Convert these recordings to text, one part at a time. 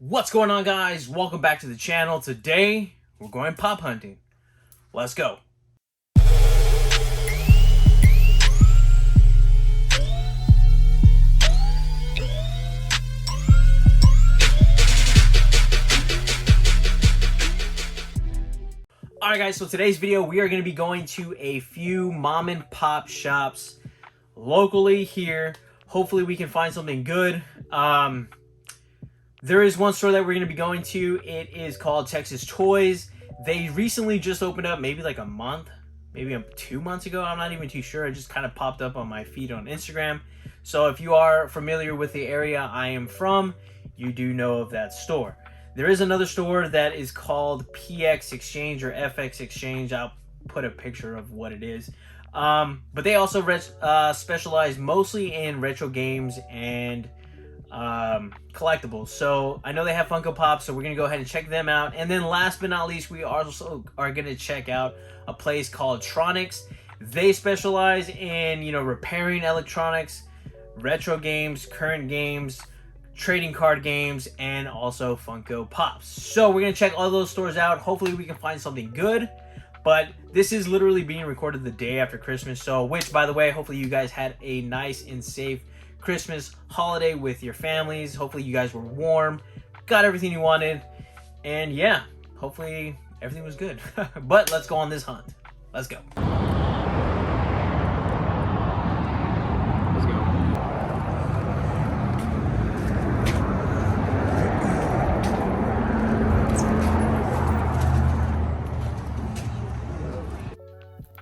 What's going on, guys? Welcome back to the channel. Today we're going pop hunting. Let's go. Alright guys, so today's video we are going to be going to a few mom and pop shops locally here. Hopefully we can find something good. There is one store that we're going to be going to. It is called Texas Toyz. They recently just opened up, maybe like a month, maybe 2 months ago. I'm not even too sure. It just kind of popped up on my feed on Instagram. So if you are familiar with the area I am from, you do know of that store. There is another store that is called PX Exchange or FX Exchange. I'll put a picture of what it is. But they also specialize mostly in retro games and collectibles. So I know they have Funko Pop, so we're gonna go ahead and check them out. And then last but not least, we also are gonna check out a place called Tronix. They specialize in, repairing electronics, retro games, current games, trading card games, and also Funko Pops. So we're gonna check all those stores out. Hopefully we can find something good. But this is literally being recorded the day after Christmas, so which, by the way, hopefully you guys had a nice and safe Christmas holiday with your families. Hopefully you guys were warm, got everything you wanted, and yeah, hopefully everything was good. But let's go on this hunt. Let's go.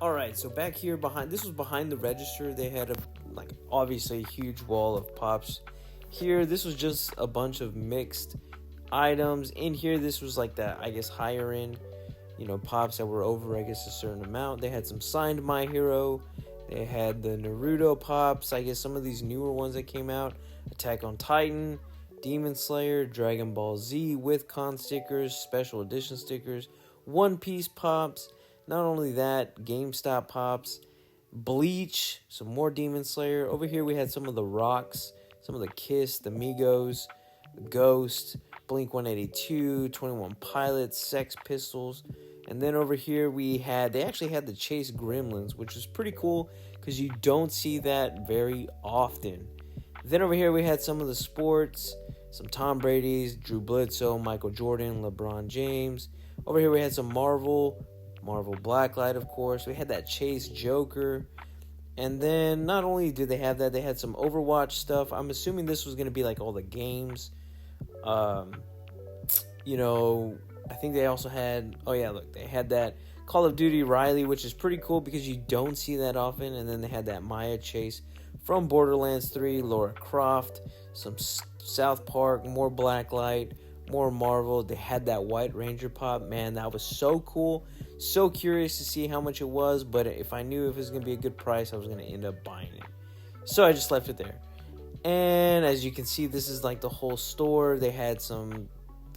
Alright, so back here this was behind the register. They had obviously a huge wall of pops. Here, this was just a bunch of mixed items. In here, this was like that, I guess, higher end, pops that were over, I guess, a certain amount. They had some signed My Hero. They had the Naruto pops. I guess some of these newer ones that came out. Attack on Titan, Demon Slayer, Dragon Ball Z with con stickers, special edition stickers, One Piece pops. Not only that, GameStop pops, Bleach, some more Demon Slayer. Over here we had some of the Rocks, some of the Kiss, the Migos, the Ghost, Blink 182, 21 Pilots, Sex Pistols. And then over here they actually had the Chase Gremlins, which is pretty cool because you don't see that very often. Then over here we had some of the sports, some Tom Brady's, Drew Bledsoe, Michael Jordan, LeBron James. Over here we had some Marvel Blacklight, of course. We had that Chase Joker. And then not only did they have that, they had some Overwatch stuff. I'm assuming this was going to be like all the games. I think they also had, they had that Call of Duty Riley, which is pretty cool because you don't see that often. And then they had that Maya Chase from Borderlands 3, Lara Croft, some South Park, more Blacklight, more Marvel. They had that White Ranger pop. Man, that was so cool. So curious to see how much it was, but if I knew if it was going to be a good price, I was going to end up buying it. So I just left it there. And as you can see, this is like the whole store. They had some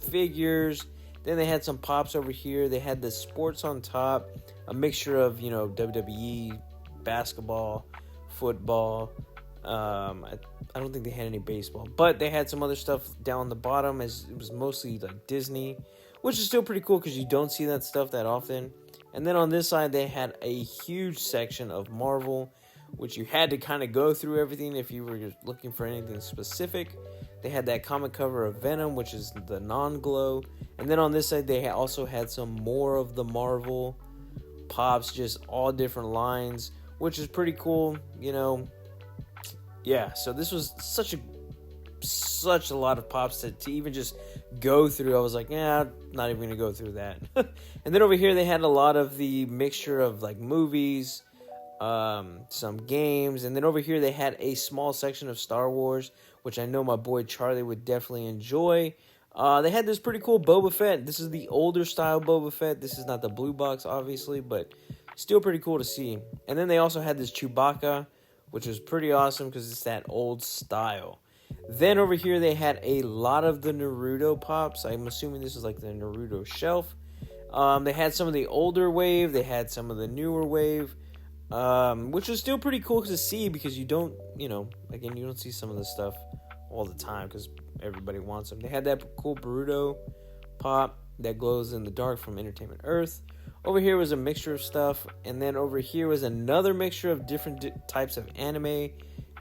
figures. Then they had some pops over here. They had the sports on top, a mixture of, WWE, basketball, football. I don't think they had any baseball, but they had some other stuff down the bottom, as it was mostly like Disney, which is still pretty cool because you don't see that stuff that often. And then on this side, they had a huge section of Marvel, which you had to kind of go through everything if you were just looking for anything specific. They had that comic cover of Venom, which is the non-glow. And then on this side, they also had some more of the Marvel pops, just all different lines, which is pretty cool, Yeah, so this was such a lot of pops to even just go through. I was like, I'm not even going to go through that. And then over here, they had a lot of the mixture of like movies, some games. And then over here, they had a small section of Star Wars, which I know my boy Charlie would definitely enjoy. They had this pretty cool Boba Fett. This is the older style Boba Fett. This is not the blue box, obviously, but still pretty cool to see. And then they also had this Chewbacca, which was pretty awesome because it's that old style. Then over here, they had a lot of the Naruto pops. I'm assuming this is like the Naruto shelf. They had some of the older wave. They had some of the newer wave, which was still pretty cool to see because you don't, you don't see some of this stuff all the time because everybody wants them. They had that cool Boruto pop that glows in the dark from Entertainment Earth. Over here was a mixture of stuff, and then over here was another mixture of different types of anime.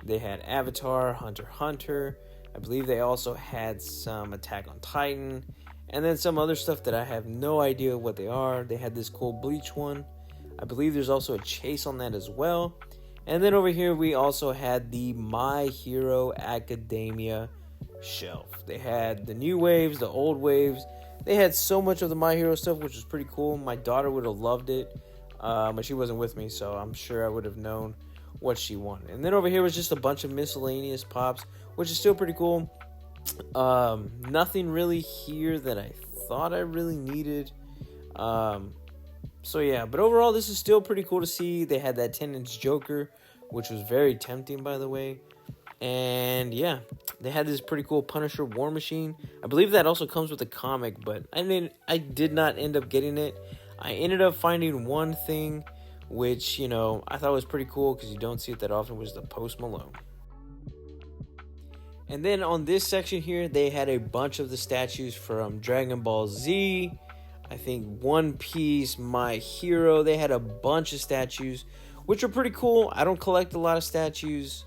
They had Avatar, Hunter x Hunter. I believe they also had some Attack on Titan, and then some other stuff that I have no idea what they are. They had this cool Bleach one. I believe there's also a Chase on that as well. And then over here we also had the My Hero Academia shelf. They had the new waves, the old waves. They had so much of the My Hero stuff, which was pretty cool. My daughter would have loved it, but she wasn't with me, so I'm sure I would have known what she wanted. And then over here was just a bunch of miscellaneous pops, which is still pretty cool. Nothing really here that I thought I really needed. So yeah, but overall this is still pretty cool to see. They had that 10-inch Joker, which was very tempting, by the way. And yeah, they had this pretty cool Punisher War Machine. I believe that also comes with a comic, but I did not end up getting it. I ended up finding one thing which, you know, I thought was pretty cool because you don't see it that often, was the Post Malone. And then on this section here, they had a bunch of the statues from Dragon Ball Z, I think One Piece, My Hero. They had a bunch of statues, which are pretty cool. I don't collect a lot of statues,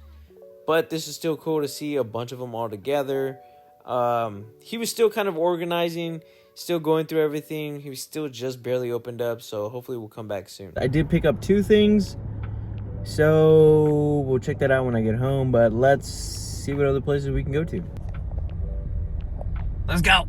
but this is still cool to see a bunch of them all together. He was still kind of organizing, still going through everything. He was still just barely opened up, so hopefully we'll come back soon. I did pick up 2 things, so we'll check that out when I get home, but let's see what other places we can go to. Let's go!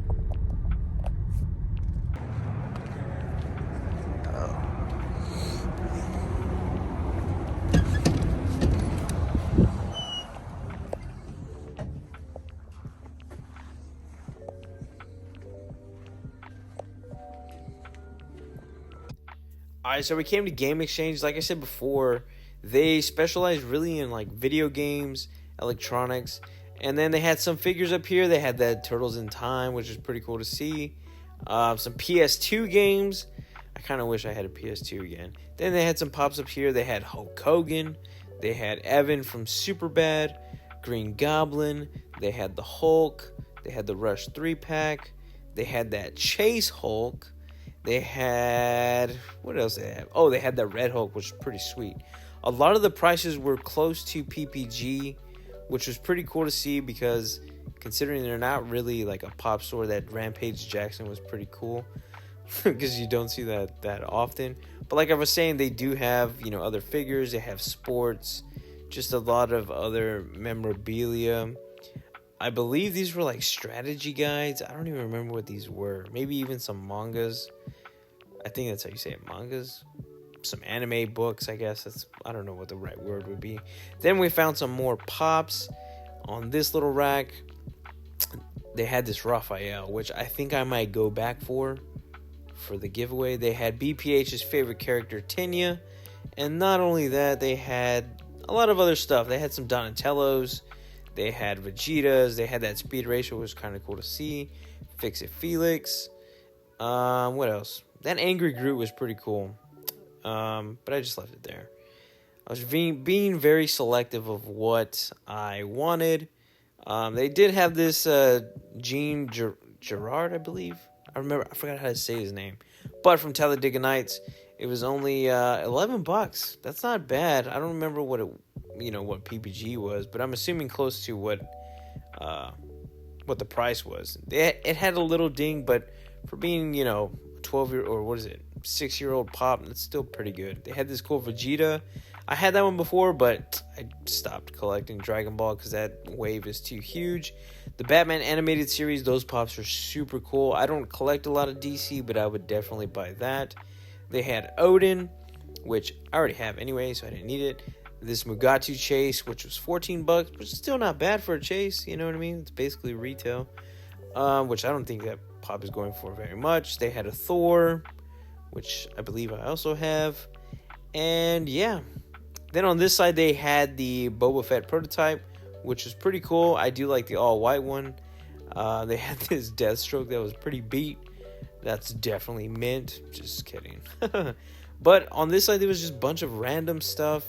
Alright, so we came to Game Exchange. Like I said before, they specialize really in like video games, electronics, and then they had some figures up here. They had that Turtles in Time, which is pretty cool to see. Some PS2 games. I kind of wish I had a PS2 again. Then they had some pops up here. They had Hulk Hogan. They had Evan from Superbad, Green Goblin. They had the Hulk. They had the Rush 3-pack. They had that Chase Hulk. They had, what else they have? Oh, they had that Red Hulk, which is pretty sweet. A lot of the prices were close to PPG, which was pretty cool to see because considering they're not really like a pop store, that Rampage Jackson was pretty cool because you don't see that often. But like I was saying, they do have, you know, other figures. They have sports, just a lot of other memorabilia. I believe these were like strategy guides. I don't even remember what these were. Maybe even some mangas. I think that's how you say it, mangas. Some anime books, I guess. I don't know what the right word would be. Then we found some more pops on this little rack. They had this Raphael, which I think I might go back for the giveaway. They had BPH's favorite character, Tenya. And not only that, they had a lot of other stuff. They had some Donatellos. They had Vegetas. They had that Speed Racer, which was kind of cool to see. Fix It Felix. What else? That Angry Groot was pretty cool. But I just left it there. I was being very selective of what I wanted. They did have this Gene Gerard, I believe. I forgot how to say his name. But from Talladega Nights, it was only $11. That's not bad. I don't remember what PPG was, but I'm assuming close to what the price was. It had a little ding, but for being 12-year or 6-year-old pop, it's still pretty good. They had this cool Vegeta. I had that one before, but I stopped collecting Dragon Ball because that wave is too huge. The Batman animated series, those pops are super cool. I don't collect a lot of DC, but I would definitely buy that. They had Odin, which I already have anyway, so I didn't need it. This Mugatu Chase, which was $14, which is still not bad for a Chase, you know what I mean? It's basically retail, which I don't think that pop is going for very much. They had a Thor, which I believe I also have. And yeah. Then on this side, they had the Boba Fett prototype, which was pretty cool. I do like the all-white one. They had this Deathstroke that was pretty beat. That's definitely mint. Just kidding. But on this side, there was just a bunch of random stuff.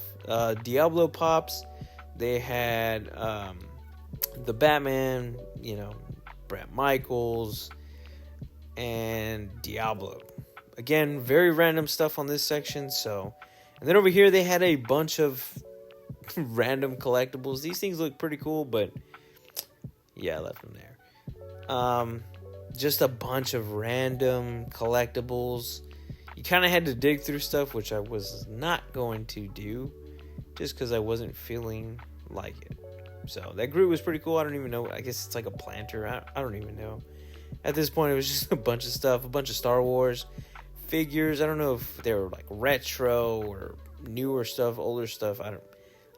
Diablo pops. They had the Batman, Bret Michaels, and Diablo. Again, very random stuff on this section. So, and then over here they had a bunch of random collectibles. These things look pretty cool, but yeah, I left them there. Just a bunch of random collectibles. You kind of had to dig through stuff, which I was not going to do, just because I wasn't feeling like it. So that Groot was pretty cool. I don't even know. I guess it's like a planter. I don't even know. At this point, it was just a bunch of stuff, a bunch of Star Wars figures. I don't know if they were like retro or newer stuff, older stuff.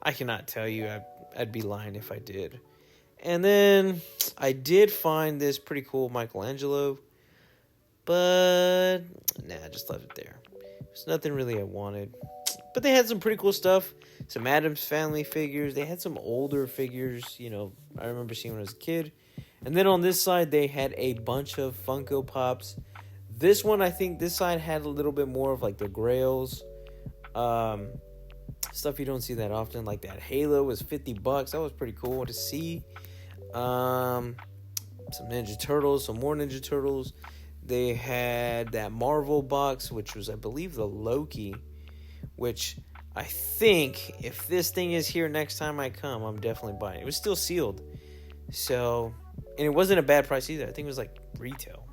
I cannot tell you. I'd be lying if I did. And then I did find this pretty cool Michelangelo, but I just left it there. There's nothing really I wanted. But they had some pretty cool stuff. Some Addams Family figures. They had some older figures, I remember seeing when I was a kid. And then on this side, they had a bunch of Funko Pops. This one, I think this side had a little bit more of like the grails. Stuff you don't see that often. Like that Halo was $50. That was pretty cool to see. Some Ninja Turtles, some more Ninja Turtles. They had that Marvel box, which was, I believe, the Loki, which I think if this thing is here next time I come, I'm definitely buying it. It was still sealed. So, and it wasn't a bad price either. I think it was like retail.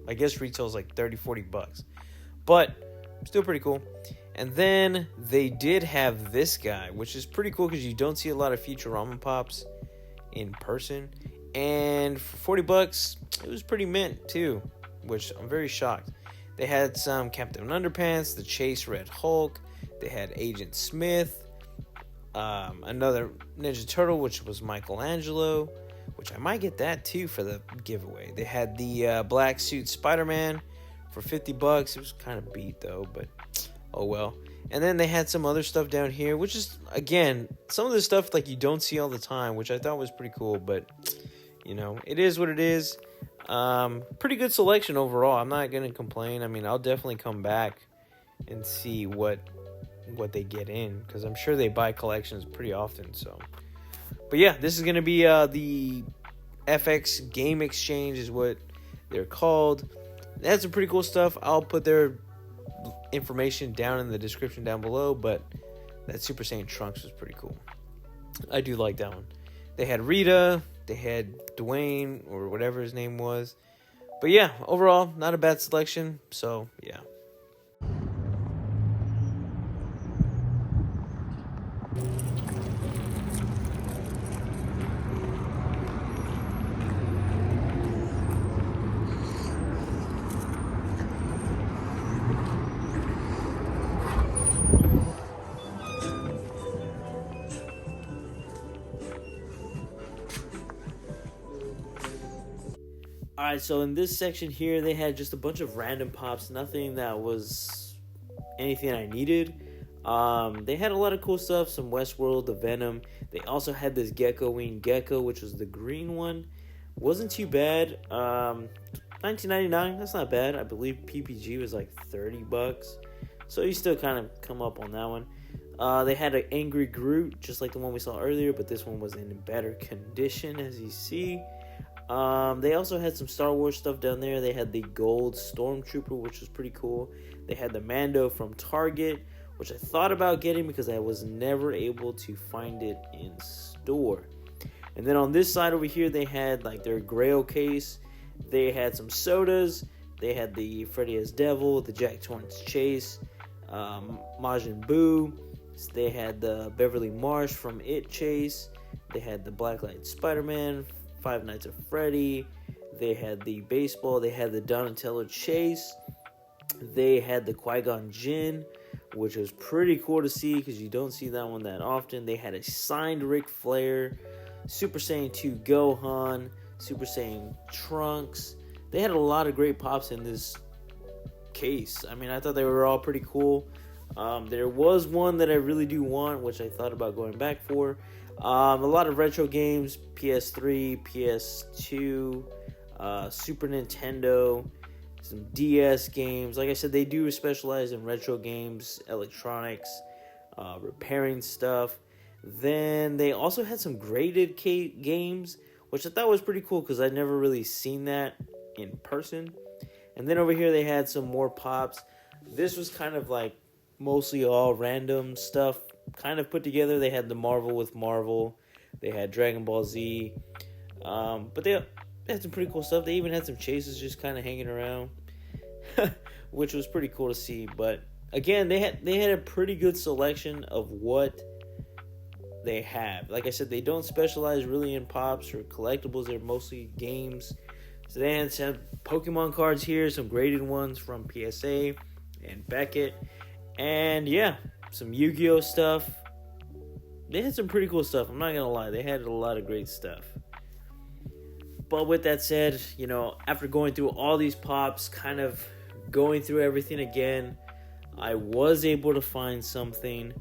I guess retail is like $30-$40. But still pretty cool. And then they did have this guy, which is pretty cool because you don't see a lot of Futurama Pops in person. And for $40, it was pretty mint too, which I'm very shocked. They had some Captain Underpants, the Chase Red Hulk. They had Agent Smith, another Ninja Turtle, which was Michelangelo, which I might get that too for the giveaway. They had the black suit Spider-Man for $50. It was kind of beat though, but oh well. And then they had some other stuff down here, which is, again, some of the stuff like you don't see all the time, which I thought was pretty cool, but it is what it is. Pretty good selection overall. I'm not going to complain. I mean, I'll definitely come back and see what they get in, because I'm sure they buy collections pretty often. So, but yeah, this is going to be the FX Game Exchange is what they're called. They had some pretty cool stuff. I'll put their information down in the description down below, but that Super Saiyan Trunks was pretty cool. I do like that one. They had Rita, they had Dwayne, or whatever his name was. But yeah, overall, not a bad selection. So, yeah. Alright, so in this section here, they had just a bunch of random pops, nothing that was anything I needed. They had a lot of cool stuff, some Westworld, the Venom. They also had this Gecko Wing Gecko, which was the green one. Wasn't too bad. $19.99, that's not bad. I believe PPG was like $30. So you still kind of come up on that one. They had an Angry Groot, just like the one we saw earlier, but this one was in better condition, as you see. They also had some Star Wars stuff down there. They had the gold Stormtrooper, which was pretty cool. They had the Mando from Target, which I thought about getting because I was never able to find it in store. And then on this side over here, they had like their Grail case. They had some sodas. They had the Freddy as Devil, the Jack Torrance Chase, Majin Buu. They had the Beverly Marsh from It Chase. They had the Blacklight Spider-Man, Five Nights at Freddy. They had the baseball. They had the Donatello Chase. They had the Qui-Gon Jinn, which was pretty cool to see because you don't see that one that often. They had a signed Ric Flair, Super Saiyan 2 Gohan, Super Saiyan Trunks. They had a lot of great pops in this case. I mean, I thought they were all pretty cool. There was one that I really do want, which I thought about going back for. A lot of retro games, PS3, PS2, Super Nintendo, some DS games. Like I said, they do specialize in retro games, electronics, repairing stuff. Then they also had some graded games, which I thought was pretty cool because I'd never really seen that in person. And then over here they had some more pops. This was kind of like mostly all random stuff kind of put together. They had the Marvel with Marvel. They had Dragon Ball Z. But they had some pretty cool stuff. They even had some chases just kind of hanging around, which was pretty cool to see. But again, they had a pretty good selection of what they have. Like I said, they don't specialize really in pops or collectibles. They're mostly games. So they had some Pokemon cards here, some graded ones from PSA and Beckett. And yeah, some Yu-Gi-Oh stuff. They had some pretty cool stuff. I'm not going to lie. They had a lot of great stuff. But with that said, you know, after going through all these pops, kind of going through everything again, I was able to find something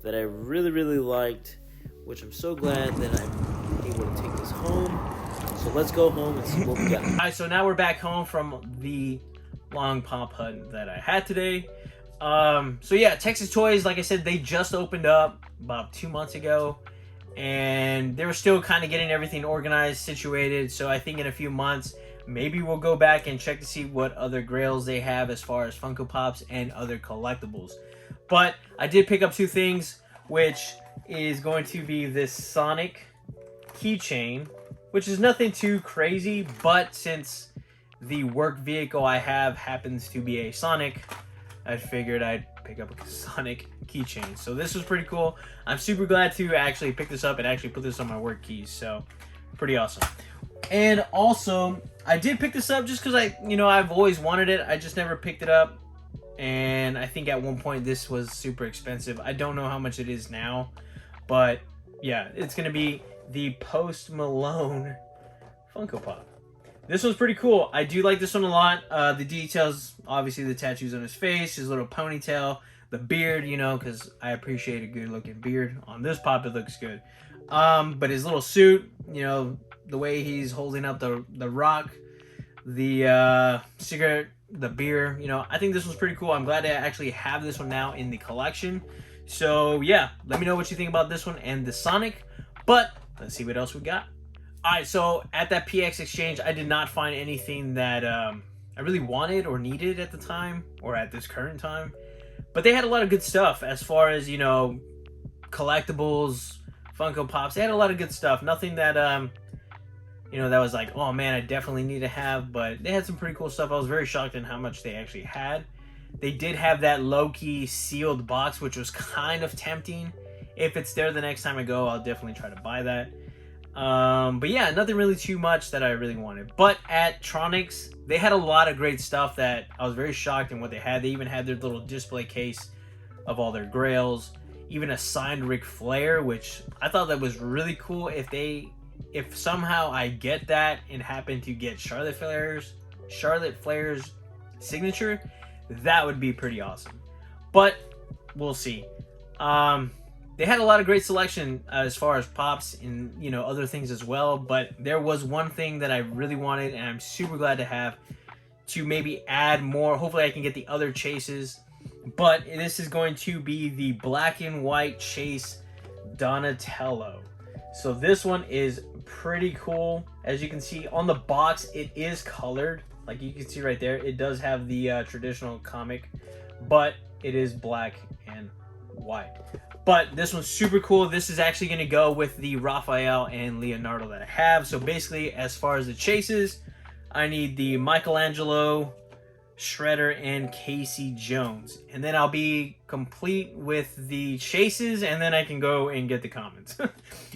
that I really, really liked, which I'm so glad that I'm able to take this home. So let's go home and see what we got. Alright, so now we're back home from the long pop hunt that I had today. So yeah, Texas Toyz, like I said, they just opened up about 2 months ago. And they were still kind of getting everything organized, situated. So I think in a few months, maybe we'll go back and check to see what other grails they have as far as Funko Pops and other collectibles. But I did pick up two things, which is going to be this Sonic keychain, which is nothing too crazy, but since the work vehicle I have happens to be a Sonic, I figured I'd pick up a Sonic keychain. So this was pretty cool. I'm super glad to actually pick this up and actually put this on my work keys. So pretty awesome. And also, I did pick this up just because I've always wanted it. I just never picked it up. And I think at one point this was super expensive. I don't know how much it is now, but yeah, it's going to be the Post Malone Funko Pop. This one's pretty cool. I do like this one a lot. The details, obviously the tattoos on his face, his little ponytail, the beard, you know, because I appreciate a good looking beard. On this pop, it looks good. But his little suit, you know, the way he's holding up the rock, the cigarette, the beer, you know, I think this one's pretty cool. I'm glad to actually have this one now in the collection. So yeah, let me know what you think about this one and the Sonic. But let's see what else we got. Alright, so at that PX exchange, I did not find anything that I really wanted or needed at the time, or at this current time. But they had a lot of good stuff as far as, you know, collectibles, Funko Pops. They had a lot of good stuff. Nothing that, you know, that was like, oh man, I definitely need to have. But they had some pretty cool stuff. I was very shocked in how much they actually had. They did have that low-key sealed box, which was kind of tempting. If it's there the next time I go, I'll definitely try to buy that. But yeah, nothing really too much that I really wanted. But at Tronix, they had a lot of great stuff that I was very shocked in what they had. They even had their little display case of all their grails, even a signed Ric Flair, which I thought that was really cool. If somehow I get that and happen to get Charlotte Flair's signature, that would be pretty awesome. But we'll see. They had a lot of great selection as far as pops and, you know, other things as well. But there was one thing that I really wanted, and I'm super glad to have, to maybe add more. Hopefully I can get the other chases. But this is going to be the black and white chase Donatello. So this one is pretty cool. As you can see on the box, it is colored. Like you can see right there, it does have the traditional comic, but it is black and white. But this one's super cool. This is actually going to go with the Raphael and Leonardo that I have. So basically, as far as the chases, I need the Michelangelo, Shredder, and Casey Jones. And then I'll be complete with the chases, and then I can go and get the commons.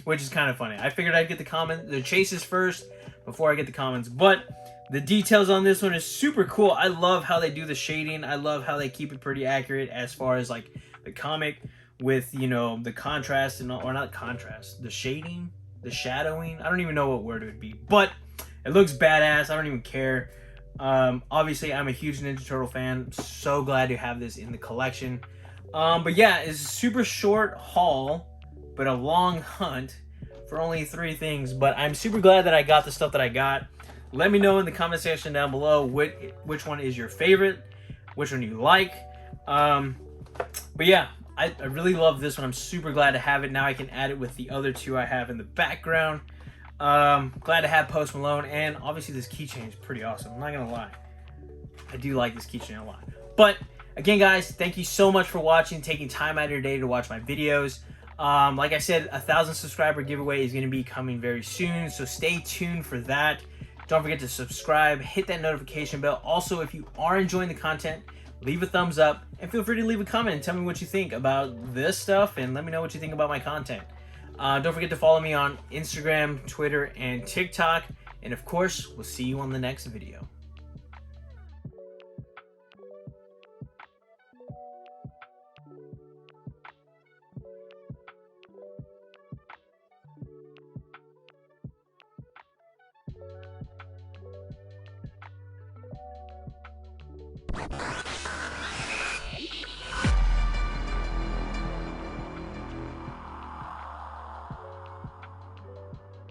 Which is kind of funny. I figured I'd get the chases first before I get the commons. But the details on this one is super cool. I love how they do the shading. I love how they keep it pretty accurate as far as like the comic with, you know, the contrast and or not contrast, the shading, the shadowing. I don't even know what word it would be, but it looks badass. I don't even care. Obviously I'm a huge Ninja Turtle fan. So glad to have this in the collection. But yeah, it's a super short haul, but a long hunt for only 3 things. But I'm super glad that I got the stuff that I got. Let me know in the comment section down below which one is your favorite, which one you like. But yeah, I really love this one. I'm super glad to have it. Now I can add it with the other two I have in the background. Glad to have Post Malone, and obviously this keychain is pretty awesome. I'm not gonna lie, I do like this keychain a lot. But again, guys, thank you so much for watching, taking time out of your day to watch my videos. Like I said, 1,000 subscriber giveaway is going to be coming very soon, so stay tuned for that. Don't forget to subscribe, hit that notification bell. Also, if you are enjoying the content, leave a thumbs up, and feel free to leave a comment and tell me what you think about this stuff, and let me know what you think about my content. Don't forget to follow me on Instagram, Twitter, and TikTok. And of course, we'll see you on the next video.